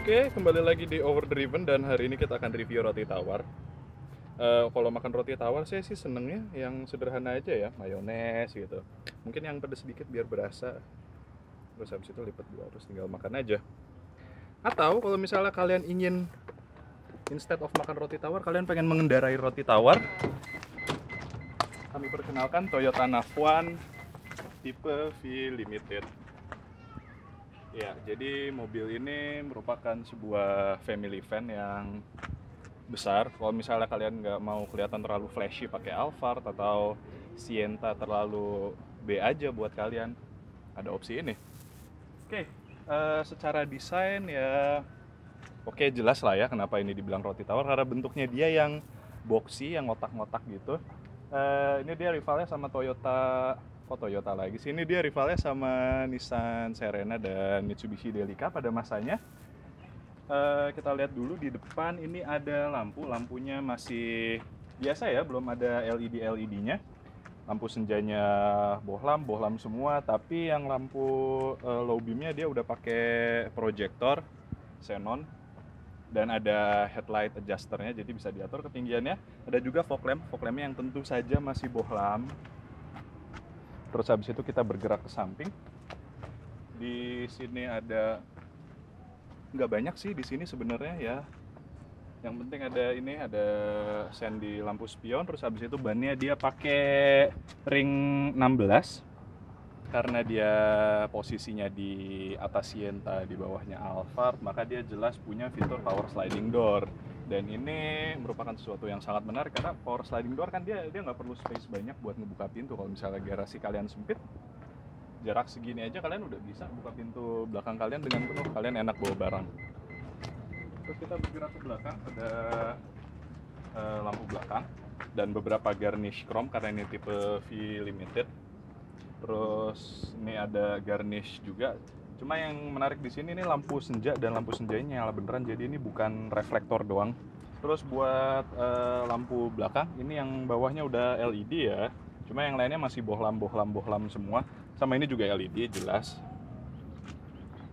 Oke, kembali lagi di Overdriven dan hari ini kita akan review roti tawar. Kalau makan roti tawar saya sih senengnya yang sederhana aja ya, mayones gitu. Mungkin yang pedas sedikit biar berasa. Terus habis itu lipat dua, terus tinggal makan aja. Atau kalau misalnya kalian ingin instead of makan roti tawar, kalian pengen mengendarai roti tawar, kami perkenalkan Toyota Nafwan tipe V Limited. Ya, jadi mobil ini merupakan sebuah family van yang besar. Kalau misalnya kalian nggak mau kelihatan terlalu flashy pakai Alphard atau Sienta terlalu B aja buat kalian, ada opsi ini. Oke, secara desain ya oke, jelas lah ya kenapa ini dibilang roti tawar, karena bentuknya dia yang boxy, yang ngotak-ngotak gitu. Ini dia rivalnya sama Toyota lagi sih. Ini dia rivalnya sama Nissan Serena dan Mitsubishi Delica pada masanya. Kita lihat dulu di depan ini ada lampunya masih biasa ya, belum ada LED-nya. Lampu senjanya bohlam semua, tapi yang lampu low beamnya dia udah pakai proyektor xenon dan ada headlight adjusternya, jadi bisa diatur ketinggiannya. Ada juga fog lampnya yang tentu saja masih bohlam. Terus habis itu kita bergerak ke samping. Di sini ada nggak banyak sih di sini sebenarnya ya. Yang penting ada sen di lampu spion. Terus habis itu bannya dia pakai ring 16 karena dia posisinya di atas Sienta, di bawahnya Alphard, maka dia jelas punya fitur power sliding door. Dan ini merupakan sesuatu yang sangat menarik karena power sliding door kan dia nggak perlu space banyak buat ngebuka pintu. Kalau misalnya garasi kalian sempit, jarak segini aja kalian udah bisa buka pintu belakang kalian dengan penuh, kalian enak bawa barang. Terus kita bergerak ke belakang, ada lampu belakang dan beberapa garnish chrome karena ini tipe V Limited. Terus ini ada garnish juga. Cuma yang menarik di sini ini lampu senja, dan lampu senjanya nyala beneran, jadi ini bukan reflektor doang. Terus buat lampu belakang ini yang bawahnya udah LED ya. Cuma yang lainnya masih bohlam semua. Sama ini juga LED jelas.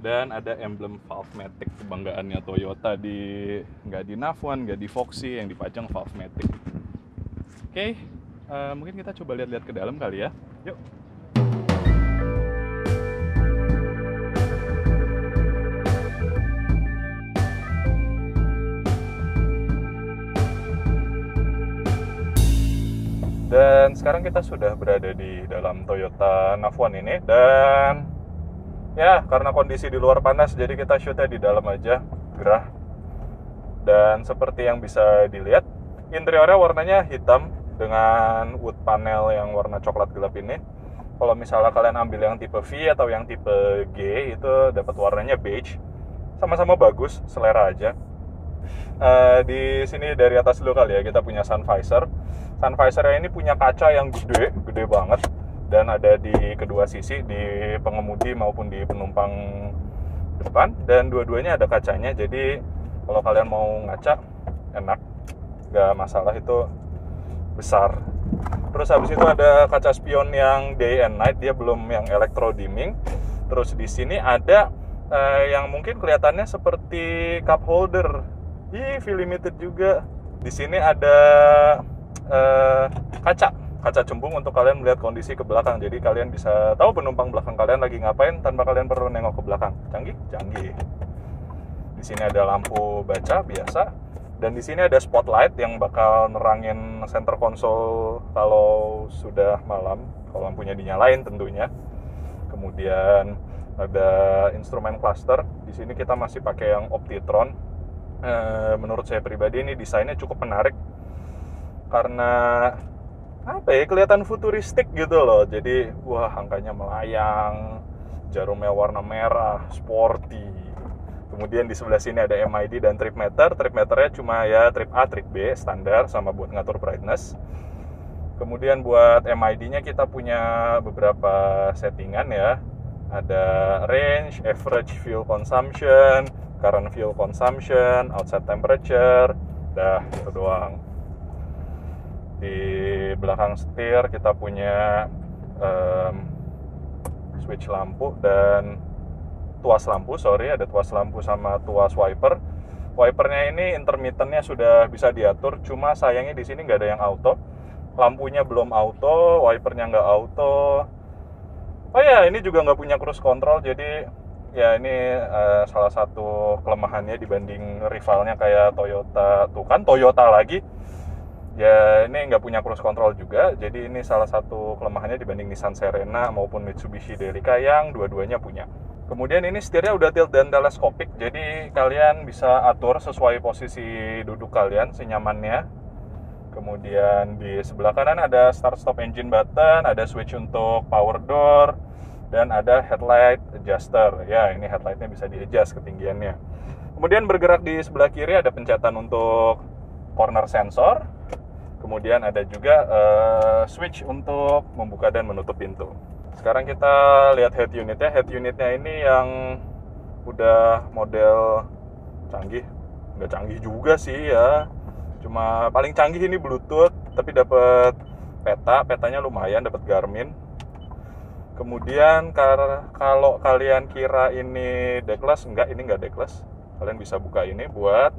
Dan ada emblem Valvematic, kebanggaannya Toyota, nggak di Nafwan, nggak di Foxy, yang dipajang Valvematic. Oke, mungkin kita coba lihat-lihat ke dalam kali ya. Yuk. Dan sekarang kita sudah berada di dalam Toyota Nafwan ini, dan ya karena kondisi di luar panas jadi kita shootnya di dalam aja, gerah. Dan seperti yang bisa dilihat, interiornya warnanya hitam dengan wood panel yang warna coklat gelap ini. Kalau misalnya kalian ambil yang tipe V atau yang tipe G, itu dapat warnanya beige. Sama-sama bagus, selera aja. Di sini dari atas dulu kali ya, kita punya sun visor. Sun visornya ini punya kaca yang gede banget, dan ada di kedua sisi, di pengemudi maupun di penumpang depan, dan dua-duanya ada kacanya. Jadi kalau kalian mau ngaca enak, nggak masalah, itu besar. Terus habis itu ada kaca spion yang day and night, dia belum yang electro dimming. Terus di sini ada yang mungkin kelihatannya seperti cup holder. V Limited juga. Di sini ada kaca cembung untuk kalian melihat kondisi ke belakang. Jadi kalian bisa tahu penumpang belakang kalian lagi ngapain tanpa kalian perlu nengok ke belakang. Canggih. Di sini ada lampu baca biasa, dan di sini ada spotlight yang bakal nerangin center console kalau sudah malam, kalau lampunya dinyalain tentunya. Kemudian ada instrumen cluster. Di sini kita masih pakai yang Optitron. Menurut saya pribadi ini desainnya cukup menarik karena kelihatan futuristik gitu loh. Jadi wah, angkanya melayang, jarumnya warna merah, sporty. Kemudian di sebelah sini ada MID dan trip meter. Trip meternya cuma ya trip A, trip B standar, sama buat ngatur brightness. Kemudian buat MID-nya kita punya beberapa settingan ya. Ada range, average fuel consumption, current fuel consumption, outside temperature, itu doang. Di belakang setir kita punya switch lampu, dan tuas lampu, ada tuas lampu sama tuas wiper. Wipernya ini intermittennya sudah bisa diatur, cuma sayangnya di sini nggak ada yang auto. Lampunya belum auto, wipernya nggak auto. Oh ya, ini juga nggak punya cruise control, jadi ya ini salah satu kelemahannya dibanding rivalnya kayak Toyota. Tuh kan Toyota lagi. Ya ini nggak punya cruise control juga, jadi ini salah satu kelemahannya dibanding Nissan Serena maupun Mitsubishi Delica yang dua-duanya punya. Kemudian ini setirnya udah tilt dan teleskopik, jadi kalian bisa atur sesuai posisi duduk kalian senyamannya. Kemudian di sebelah kanan ada start stop engine button, ada switch untuk power door, dan ada headlight adjuster. Ya, ini headlightnya bisa di adjust ketinggiannya. Kemudian bergerak di sebelah kiri ada pencet untuk corner sensor. Kemudian ada juga switch untuk membuka dan menutup pintu. Sekarang kita lihat head unitnya. Head unitnya ini yang udah model canggih. Nggak canggih juga sih ya. Cuma paling canggih ini Bluetooth, tapi dapat petanya lumayan, dapat Garmin. Kemudian kalau kalian kira ini deckless, enggak, ini nggak deckless. Kalian bisa buka ini buat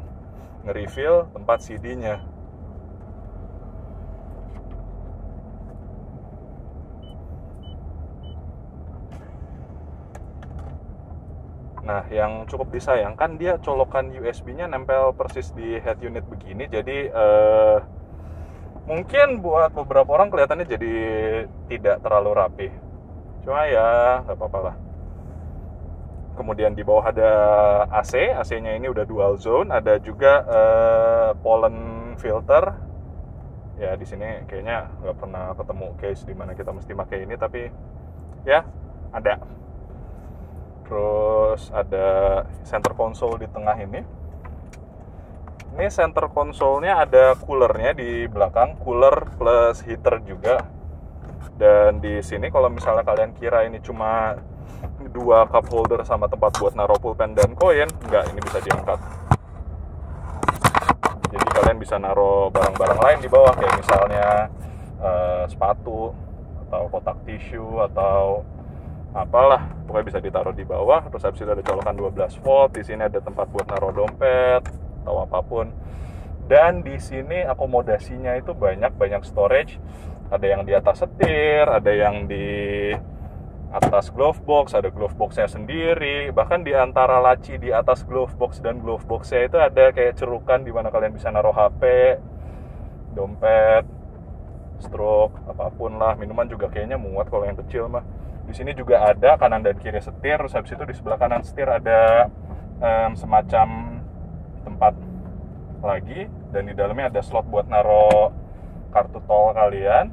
nge-refill tempat CD-nya. Nah, yang cukup disayangkan dia colokan USB-nya nempel persis di head unit begini. Jadi mungkin buat beberapa orang kelihatannya jadi tidak terlalu rapi. Cuma ya nggak apa-apa lah. Kemudian di bawah ada AC. AC-nya ini udah dual zone. Ada juga pollen filter. Ya di sini kayaknya nggak pernah ketemu case di mana kita mesti pakai ini, tapi ya ada. Terus ada center console di tengah ini. Ini center console-nya ada coolernya di belakang, cooler plus heater juga. Dan di sini kalau misalnya kalian kira ini cuma 2 cup holder sama tempat buat naruh pulpen dan koin, enggak, ini bisa diangkat. Jadi kalian bisa naruh barang-barang lain di bawah, kayak misalnya sepatu atau kotak tisu atau apalah, pokoknya bisa ditaruh di bawah. Terus habis itu ada colokan 12 volt. Di sini ada tempat buat naruh dompet atau apapun. Dan di sini akomodasinya itu banyak storage. Ada yang di atas setir, ada yang di atas glove box, ada glove boxnya sendiri. Bahkan di antara laci di atas glove box dan glove boxnya itu ada kayak cerukan di mana kalian bisa naruh HP, dompet, stroke, apapun lah. Minuman juga kayaknya muat kalau yang kecil mah. Di sini juga ada kanan dan kiri setir. Terus habis itu di sebelah kanan setir ada semacam tempat lagi, dan di dalamnya ada slot buat naruh kartu tol kalian.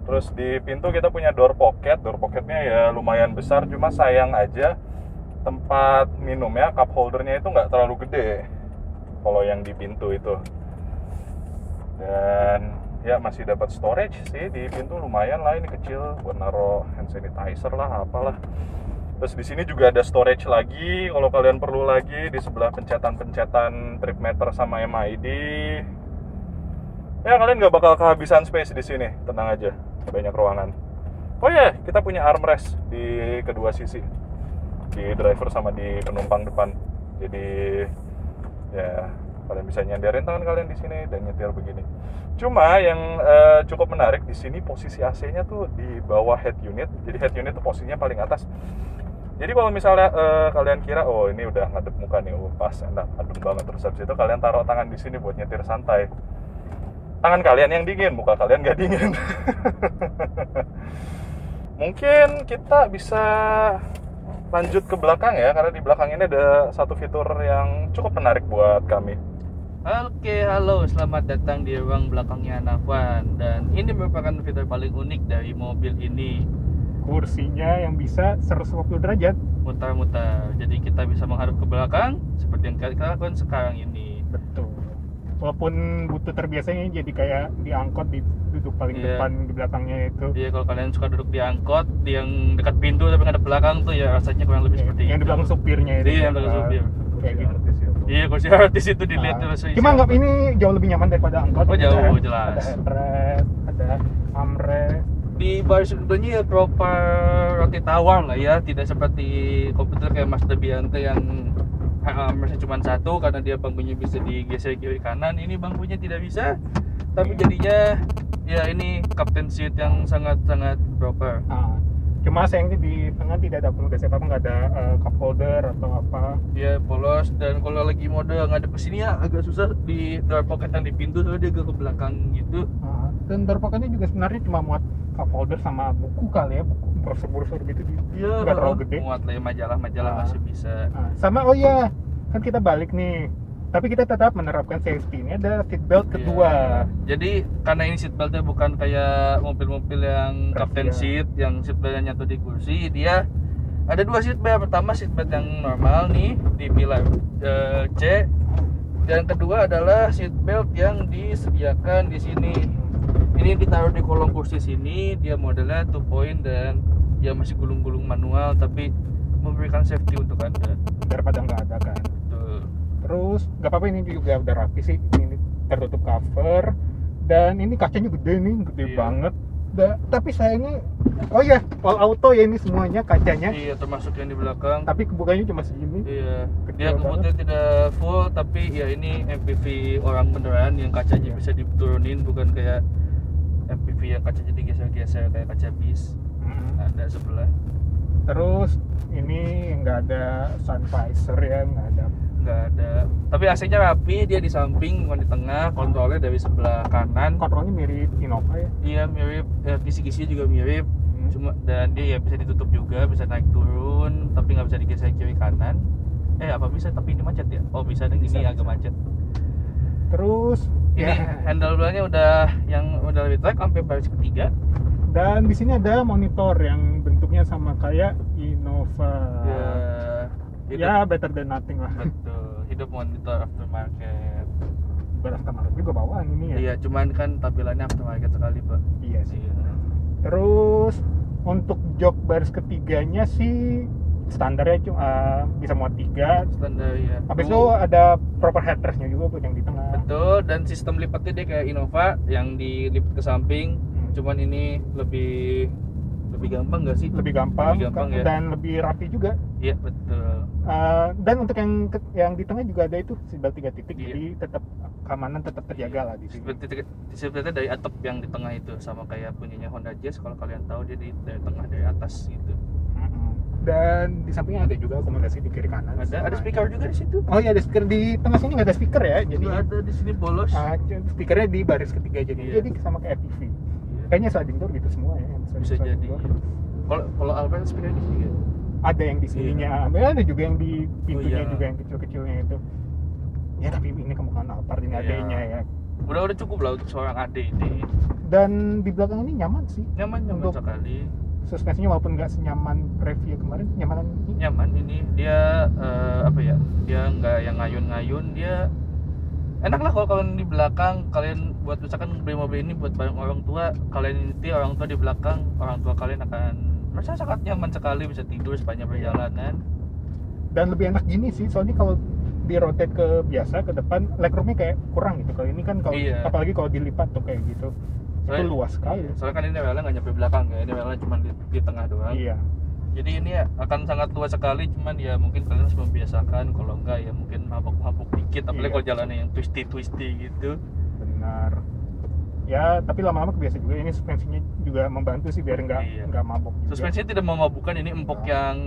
Terus di pintu kita punya door pocket. Door pocketnya ya lumayan besar, cuma sayang aja tempat minumnya, cup holdernya itu nggak terlalu gede kalau yang di pintu itu. Dan ya masih dapat storage sih di pintu, lumayan lah, ini kecil buat naruh hand sanitizer lah apalah. Terus di sini juga ada storage lagi kalau kalian perlu lagi di sebelah pencetan trip meter sama MID. Ya kalian nggak bakal kehabisan space di sini, tenang aja, banyak ruangan. Oh ya, kita punya armrest di kedua sisi, di driver sama di penumpang depan. Jadi ya kalian bisa nyandarin tangan kalian di sini dan nyetir begini. Cuma yang cukup menarik di sini posisi AC-nya tuh di bawah head unit. Jadi head unit tuh posisinya paling atas. Jadi kalau misalnya kalian kira oh ini udah ngadep muka nih, pas enak, adem banget, terus habis itu kalian taruh tangan di sini buat nyetir santai. Tangan kalian yang dingin, muka kalian nggak dingin. Mungkin kita bisa lanjut ke belakang ya, karena di belakang ini ada satu fitur yang cukup menarik buat kami. Oke, halo, selamat datang di ruang belakangnya Nafwan. Dan ini merupakan fitur paling unik dari mobil ini. Kursinya yang bisa 120 derajat. Mutar-mutar, jadi kita bisa menghadap ke belakang seperti yang kita lakukan sekarang ini. Betul. Walaupun butuh terbiasanya jadi kayak diangkot, duduk paling depan di belakangnya itu. Iya, kalau kalian suka duduk di angkot, di yang dekat pintu tapi ngadep belakang tuh ya rasanya kurang lebih seperti yang itu. di belakang supirnya itu. Iya, yang belakang supir. Kayak gitu. Iya, kursi artis itu dilihat terus. Cuma anggap ini jauh lebih nyaman daripada angkot. Oh, jauh, jelas. Ada headrest, ada armrest. di baris keduanya ya proper roti tawar lah ya, tidak seperti komputer kayak Mazda Biante yang armrestnya cuma satu karena dia bangkunya bisa digeser kiri kanan. Ini bangkunya tidak bisa, tapi jadinya ya ini captain seat yang sangat-sangat proper. Cuma sayangnya di tengah tidak ada akomodasi apa, nggak ada cup holder atau apa. Ya polos, dan kalau lagi mode ngadep ke sini ya agak susah di door pocket yang di pintu, soalnya dia agak ke belakang gitu. Dan door pocketnya juga sebenarnya cuma muat cup holder sama buku kali ya, buku brosur-brosur gitu. Iya, nggak terlalu gede. muat lah ya, majalah-majalah masih bisa. Sama oh ya, kan kita balik nih. Tapi kita tetap menerapkan safety. Ini ada seatbelt kedua. Jadi karena ini seatbeltnya bukan kayak mobil-mobil yang captain seat, yang seatbeltnya nyatu di kursi, dia ada dua seatbelt. Pertama seatbelt yang normal nih di pilar C, dan kedua adalah seatbelt yang disediakan di sini. Ini ditaruh di kolong kursi sini, dia modelnya 2 point dan ya masih gulung-gulung manual, tapi memberikan safety untuk Anda. Daripada nggak ada kan. Terus nggak apa-apa, ini juga udah rapi sih, ini tertutup cover, dan ini kacanya gede nih, gede banget. Tapi sayangnya, oh ya all auto ya ini semuanya kacanya. Iya, termasuk yang di belakang. Tapi kebukanya cuma segini. Iya, dia kebutnya tidak full, tapi ya ini MPV orang beneran yang kacanya bisa diturunin, bukan kayak MPV yang kacanya digeser-geser kayak kaca bis. Ada sebelah. Terus ini nggak ada sun visor ya, nggak ada. Tapi AC-nya rapi, dia di samping bukan di tengah, kontrolnya dari sebelah kanan. Kontrolnya mirip Innova ya? Iya mirip, kisi-kisi juga mirip. Cuma dan dia ya bisa ditutup juga, bisa naik turun, tapi nggak bisa digeser kiri kanan. Apa bisa? Tapi ini macet ya? Oh bisa, dan ini agak macet. Terus ini handle-nya udah lebih track sampai baris ketiga. Dan di sini ada monitor yang bentuknya sama kayak Innova. Ya better than nothing lah. Betul, hidup monitor aftermarket. Bukan aftermarket juga bawaan ini ya. Iya, cuman kan tampilannya aftermarket sekali, Pak. Iya sih. Terus untuk jok baris ketiganya sih standarnya cuma bisa muat 3. Standar ya. Habis itu ada proper headrestnya juga buat yang di tengah. Betul, dan sistem lipatnya dia kayak Innova yang dilipat ke samping. Cuman ini lebih gampang nggak sih? Lebih gampang ya. Dan lebih rapi juga. Iya betul. Dan untuk yang di tengah juga ada itu seatbelt 3 titik, jadi tetap keamanan tetap terjaga lah di sini. Seatbeltnya dari atap yang di tengah itu, sama kayak punyanya Honda Jazz, kalau kalian tahu dia dari tengah dari atas gitu. Dan di sampingnya ada juga akomodasi di kiri kanan. Ada speaker juga di situ. Oh iya, ada speaker di tengah sini, nggak ada speaker ya? Jadi ada di sini polos. Speakernya di baris ketiga jadi sama kayak TV. Kayaknya sliding door gitu semua ya. Bisa jadi. Kalau Alphard speaker di sini ada yang di sininya, ada juga yang di pintunya juga yang kecil-kecilnya itu. Ya tapi ini kemungkinan Alphard ini adanya ya. Udah cukup lah untuk seorang ade ini. Dan di belakang ini nyaman sih. Nyaman sekali. Suspensinya walaupun nggak senyaman review kemarin, nyaman ini. Dia dia nggak yang ngayun-ngayun, dia enak lah kalau kalian di belakang, kalian buat misalkan beli mobil ini buat bareng orang tua, kalian nyetir, orang tua di belakang, orang tua kalian akan merasa sangat nyaman sekali, bisa tidur sepanjang perjalanan. Dan lebih enak gini sih, soalnya kalau di rotate ke biasa ke depan, legroomnya kayak kurang gitu. Kalau ini kan apalagi kalau dilipat tuh kayak gitu, itu luas sekali. Soalnya kan ini relnya nggak nyampe belakang ya, ini relnya cuma di tengah doang. Iya. Jadi ini akan sangat luas sekali, cuman ya mungkin kalian harus membiasakan, kalau enggak ya mungkin mabuk-mabuk dikit, apalagi kalau jalannya yang twisty gitu. Benar. Ya, tapi lama-lama kebiasa juga. Ini suspensinya juga membantu sih biar nggak mabuk juga. Suspensinya tidak memabukkan, ini empuk yang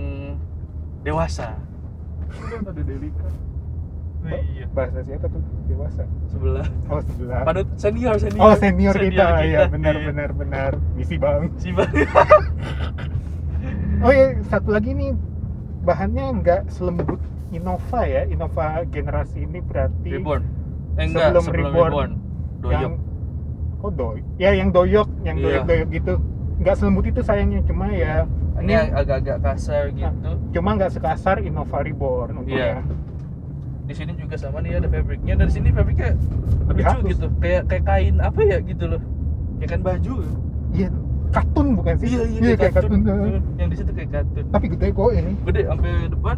dewasa. Ada delika. Iya. Bahasa siapa tuh? Dewasa. Sebelah. Oh, sebelah. Padahal senior. Oh, senior kita. Ya, benar. Misi Bang. Oh ya, satu lagi nih, bahannya nggak selembut Innova ya. Innova generasi ini berarti Reborn. Sebelum Reborn. Doyok. Yang doyok gitu. Nggak selembut itu sayangnya, cuma ya ini agak-agak kasar gitu. Cuma nggak sekasar Innova Reborn untungnya. Di sini juga sama nih, ada fabriknya, dan di sini fabriknya lebih lucu halus gitu. Kayak kain apa ya gitu loh. Kayak kan baju. Iya. Katun bukan sih? Iya kayak katun. Yang di situ kayak katun. Tapi gede kok ini. Gede sampai depan.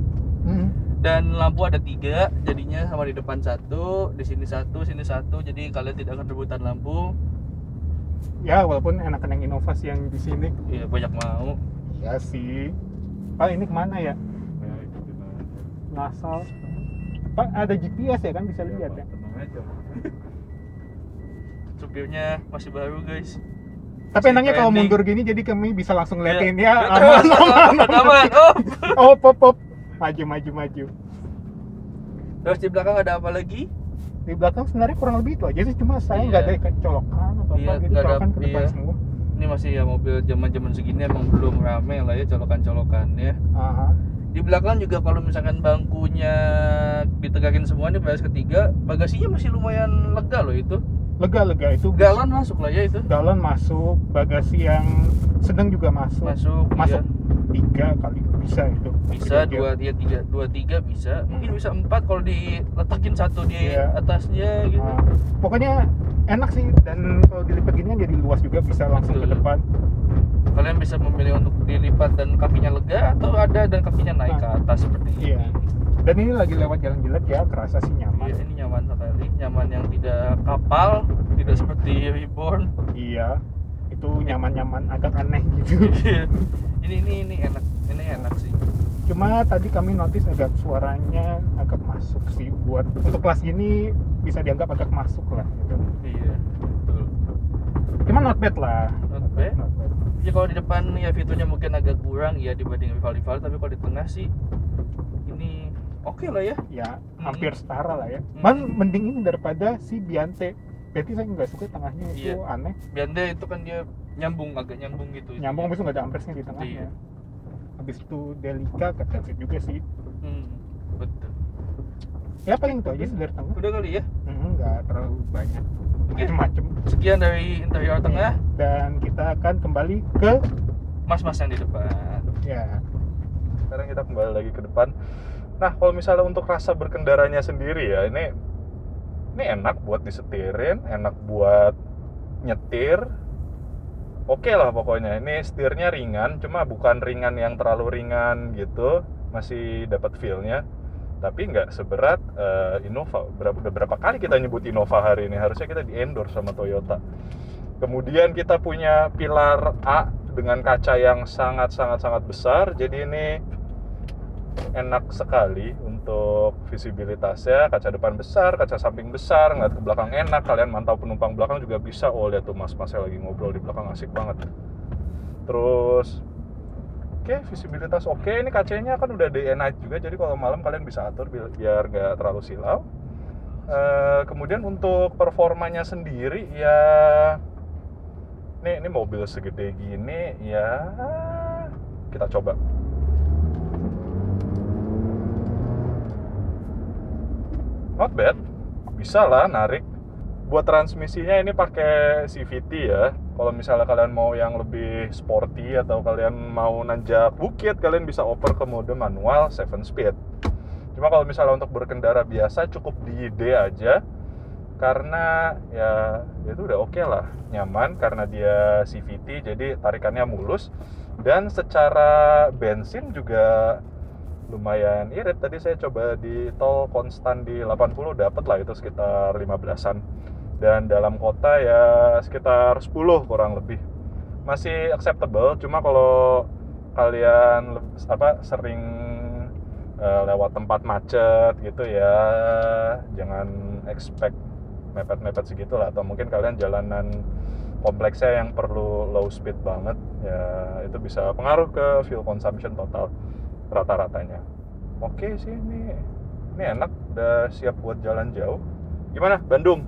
Dan lampu ada 3, jadinya sama di depan 1, di sini 1, sini 1. Jadi kalian tidak akan rebutan lampu. Ya walaupun enakan yang inovasi yang di sini. Iya, banyak mau. Iya sih. Pak ini kemana ya? Ya ikutin aja. Ngasal. Pak ada GPS ya kan bisa lihat Pak, ya. tenang aja. Supirnya masih baru guys. Tapi enaknya kalau mundur gini jadi kami bisa langsung liatin Iya. ya aman. Aman. Oh. Oh pop. Maju. Terus di belakang ada apa lagi? Di belakang sebenarnya kurang lebih itu aja sih, cuma saya nggak Iya. ada colokan atau Iya, apa gitu, nggak ada, colokan ke depan iya. semua. Ini masih ya mobil zaman-zaman segini emang belum rame lah ya colokan-colokannya. Aha. Di belakang juga kalau misalkan bangkunya ditegakin semua nih baris ketiga, bagasinya masih lumayan lega loh itu. Lega itu. Galon masuk lah ya itu. Galon masuk, bagasi yang sedang juga masuk. Masuk. Iya. 3 kali bisa itu. Bisa Perjanjian. dua tiga bisa. Mungkin bisa 4 kalau diletakin satu di Iya. atasnya gitu. Nah, pokoknya enak sih, dan kalau dilipat gini kan jadi luas juga, bisa langsung ke Betul. depan. Kalian bisa memilih untuk dilipat dan kakinya lega atau ada dan kakinya naik Nah, ke atas seperti iya. ini. Dan ini lagi lewat jalan jelek ya, kerasa sih nyaman. Iya, ini nyaman sekali. Nyaman yang tidak kapal, tidak seperti Reborn. Iya, itu nyaman-nyaman agak aneh gitu. ini enak. Ini enak sih. Cuma tadi kami notice agak suaranya agak masuk sih, buat untuk kelas ini bisa dianggap agak masuk lah gitu. Iya, betul. Cuma not bad lah. Not bad. Not bad. Ya kalau di depan ya fiturnya mungkin agak kurang ya dibanding rival-rival, tapi kalau di tengah sih ini oke lah ya. Ya hampir setara lah ya. Hmm. Man mending ini daripada si Biante. Berarti saya nggak suka tengahnya itu Iya. aneh. Bianda itu kan dia agak nyambung gitu. Nyambung, habis itu nggak ada ampersnya di tengahnya. Iya. Habis itu Delica ketensit juga sih. Betul. Ya paling itu aja sih dari tengah. Udah kali ya. Nggak terlalu banyak Oke. macem-macem. Sekian dari interior tengah. Dan kita akan kembali ke Mas-mas yang di depan. ya Sekarang kita kembali lagi ke depan. Nah, kalau misalnya untuk rasa berkendaranya sendiri ya, ini enak buat disetirin, enak buat nyetir. Oke lah pokoknya. Ini setirnya ringan, cuma bukan ringan yang terlalu ringan gitu, masih dapat feel-nya. Tapi nggak seberat Innova. Udah berapa kali kita nyebut Innova hari ini, harusnya kita di-endorse sama Toyota. Kemudian kita punya pilar A dengan kaca yang sangat besar, jadi ini enak sekali untuk visibilitasnya. Kaca depan besar, kaca samping besar, ngeliat ke belakang enak. Kalian mantau penumpang belakang juga bisa. Oh lihat tuh mas-masnya lagi ngobrol di belakang, asik banget. Terus oke, visibilitas oke. Ini kacanya kan udah day and night juga, jadi kalau malam kalian bisa atur biar nggak terlalu silau. Kemudian untuk performanya sendiri ya, ini mobil segede gini ya, kita coba. Not bad, bisa lah narik. Buat transmisinya ini pakai CVT ya. Kalau misalnya kalian mau yang lebih sporty atau kalian mau nanjak bukit, kalian bisa oper ke mode manual 7 speed. Cuma kalau misalnya untuk berkendara biasa cukup di D aja, karena ya itu udah oke lah, nyaman karena dia CVT, jadi tarikannya mulus. Dan secara bensin juga lumayan irit. Tadi saya coba di tol konstan di 80, dapat lah itu sekitar 15-an. Dan dalam kota ya sekitar 10 kurang lebih. Masih acceptable, cuma kalau kalian sering lewat tempat macet gitu ya, jangan expect mepet-mepet segitu lah. Atau mungkin kalian jalanan kompleksnya yang perlu low speed banget, ya itu bisa pengaruh ke fuel consumption total rata-ratanya. Oke sih, ini enak, udah siap buat jalan jauh. Gimana Bandung?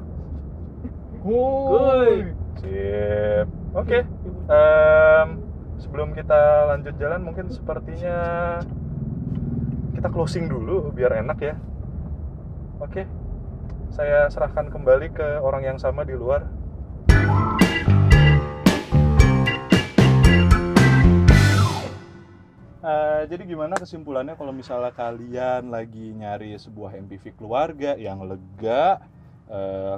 Woi. Sip. Oke. Sebelum kita lanjut jalan, mungkin sepertinya kita closing dulu biar enak ya. Oke. Saya serahkan kembali ke orang yang sama di luar. Jadi gimana kesimpulannya kalau misalnya kalian lagi nyari sebuah MPV keluarga yang lega,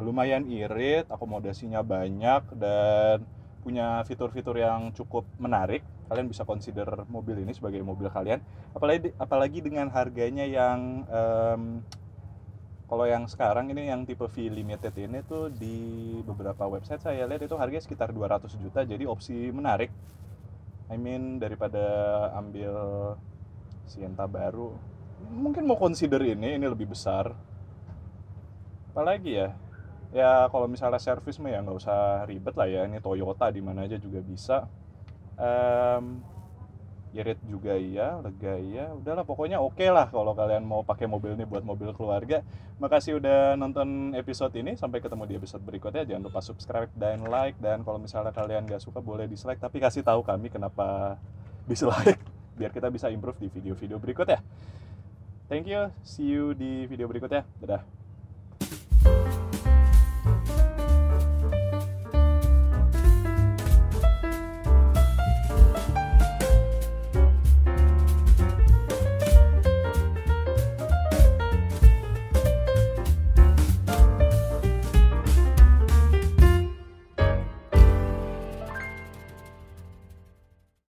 lumayan irit, akomodasinya banyak, dan punya fitur-fitur yang cukup menarik, kalian bisa consider mobil ini sebagai mobil kalian. Apalagi dengan harganya yang Kalau yang sekarang ini yang tipe V Limited ini tuh di beberapa website saya lihat itu harganya sekitar 200 juta, jadi opsi menarik. I mean daripada ambil Sienta baru, mungkin mau consider ini lebih besar. Apalagi ya? Ya kalau misalnya servis mah ya nggak usah ribet lah ya, ini Toyota di mana aja juga bisa. Irit juga iya, lega iya, udahlah pokoknya oke lah kalau kalian mau pakai mobil ini buat mobil keluarga. Makasih udah nonton episode ini, sampai ketemu di episode berikutnya. Jangan lupa subscribe dan like, dan kalau misalnya kalian gak suka boleh dislike, tapi kasih tahu kami kenapa dislike biar kita bisa improve di video-video berikutnya. Thank you, see you di video berikutnya, dadah.